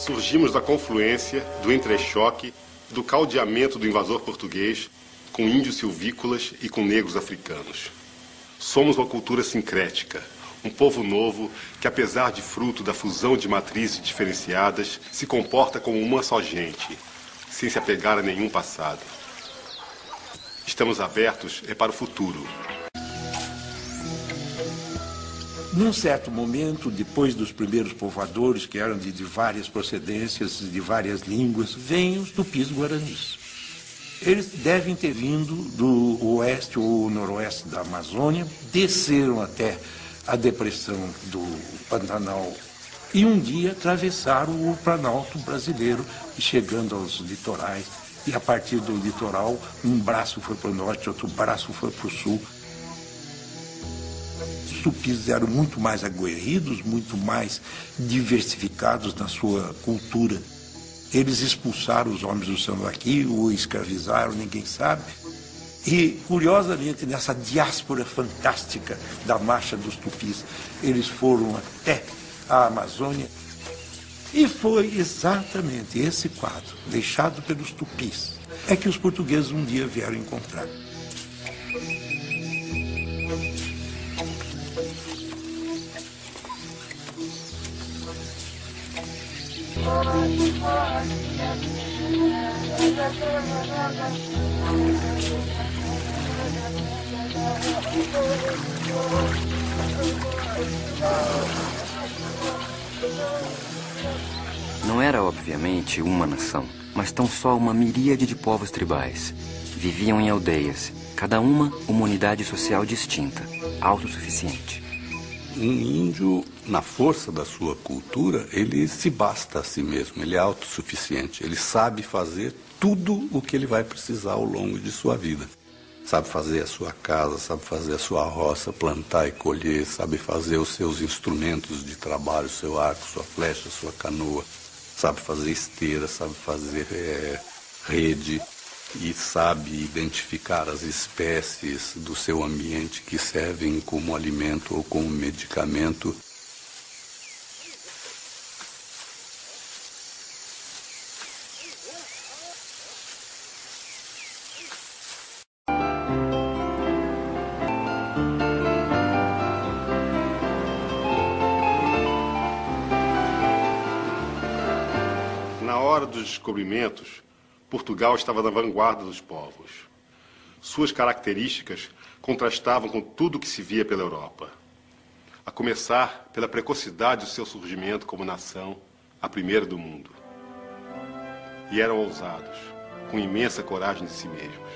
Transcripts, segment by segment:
Surgimos da confluência, do entrechoque, do caldeamento do invasor português com índios silvícolas e com negros africanos. Somos uma cultura sincrética, um povo novo que, apesar de fruto da fusão de matrizes diferenciadas, se comporta como uma só gente, sem se apegar a nenhum passado. Estamos abertos para o futuro. Num certo momento, depois dos primeiros povoadores, que eram de várias procedências, de várias línguas, vêm os tupis-guaranis. Eles devem ter vindo do oeste ou noroeste da Amazônia, desceram até a depressão do Pantanal e um dia atravessaram o Planalto brasileiro, chegando aos litorais. E a partir do litoral, um braço foi para o norte, outro braço foi para o sul. Os tupis eram muito mais aguerridos, muito mais diversificados na sua cultura. Eles expulsaram os homens do Sambaqui, ou escravizaram, ninguém sabe. E, curiosamente, nessa diáspora fantástica da marcha dos tupis, eles foram até a Amazônia. E foi exatamente esse quadro, deixado pelos tupis, é que os portugueses um dia vieram encontrar. Não era, obviamente, uma nação, mas tão só uma miríade de povos tribais. Viviam em aldeias, cada uma unidade social distinta, autossuficiente. Um índio, na força da sua cultura, ele se basta a si mesmo, ele é autossuficiente, ele sabe fazer tudo o que ele vai precisar ao longo de sua vida. Sabe fazer a sua casa, sabe fazer a sua roça, plantar e colher, sabe fazer os seus instrumentos de trabalho, seu arco, sua flecha, sua canoa, sabe fazer esteira, sabe fazer rede e sabe identificar as espécies do seu ambiente que servem como alimento ou como medicamento. Na hora dos descobrimentos, Portugal estava na vanguarda dos povos. Suas características contrastavam com tudo que se via pela Europa. A começar pela precocidade do seu surgimento como nação, a primeira do mundo. E eram ousados, com imensa coragem de si mesmos.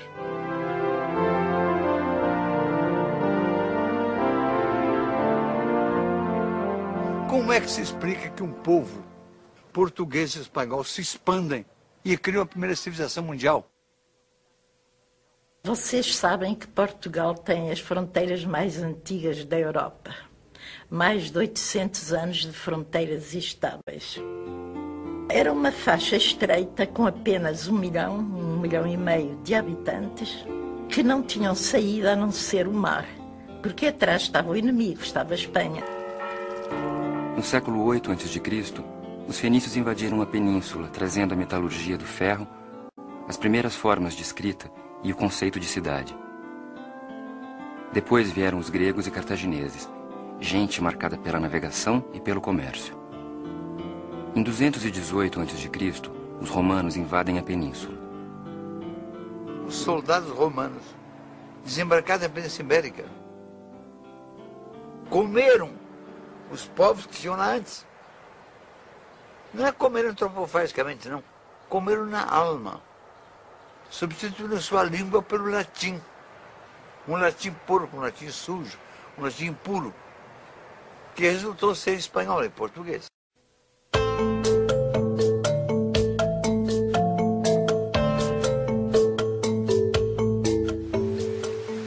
Como é que se explica que um povo português e espanhol se expandem e criam a primeira civilização mundial? Vocês sabem que Portugal tem as fronteiras mais antigas da Europa. Mais de 800 anos de fronteiras estáveis. Era uma faixa estreita com apenas 1 milhão e meio de habitantes que não tinham saída a não ser o mar, porque atrás estava o inimigo, estava a Espanha. No século VIII a.C., os fenícios invadiram a península, trazendo a metalurgia do ferro, as primeiras formas de escrita e o conceito de cidade. Depois vieram os gregos e cartagineses, gente marcada pela navegação e pelo comércio. Em 218 a.C., os romanos invadem a península. Os soldados romanos desembarcaram na Península Ibérica. Comeram os povos que tinham lá antes. Não é comeram antropofagicamente, não. Comeram na alma. Substituindo sua língua pelo latim. Um latim porco, um latim sujo, um latim impuro, que resultou ser espanhol e português.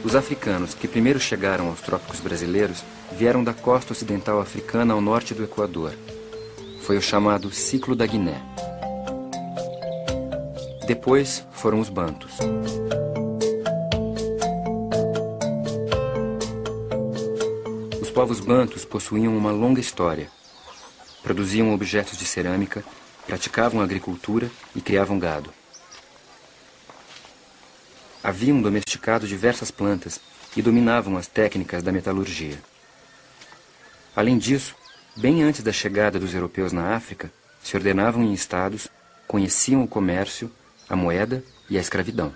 Os africanos que primeiro chegaram aos trópicos brasileiros vieram da costa ocidental africana ao norte do Equador. Foi o chamado Ciclo da Guiné. Depois foram os bantus. Os povos bantus possuíam uma longa história. Produziam objetos de cerâmica, praticavam agricultura e criavam gado. Haviam domesticado diversas plantas e dominavam as técnicas da metalurgia. Além disso, bem antes da chegada dos europeus na África, se ordenavam em estados, conheciam o comércio, a moeda e a escravidão.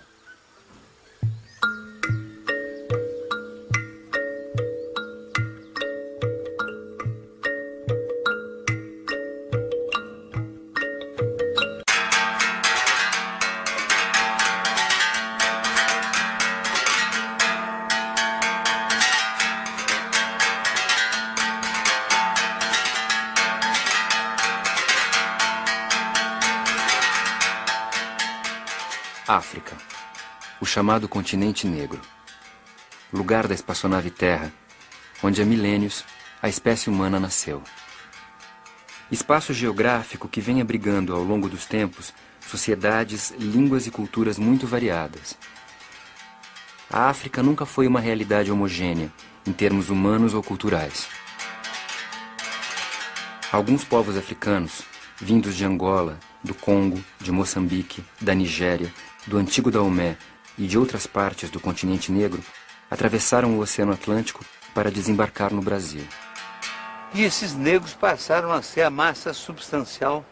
África, o chamado continente negro, lugar da espaçonave Terra, onde há milênios a espécie humana nasceu. Espaço geográfico que vem abrigando ao longo dos tempos sociedades, línguas e culturas muito variadas. A África nunca foi uma realidade homogênea, em termos humanos ou culturais. Alguns povos africanos, vindos de Angola, do Congo, de Moçambique, da Nigéria, do antigo Daomé e de outras partes do continente negro, atravessaram o Oceano Atlântico para desembarcar no Brasil. E esses negros passaram a ser a massa substancial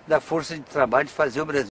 da força de trabalho de fazer o Brasil.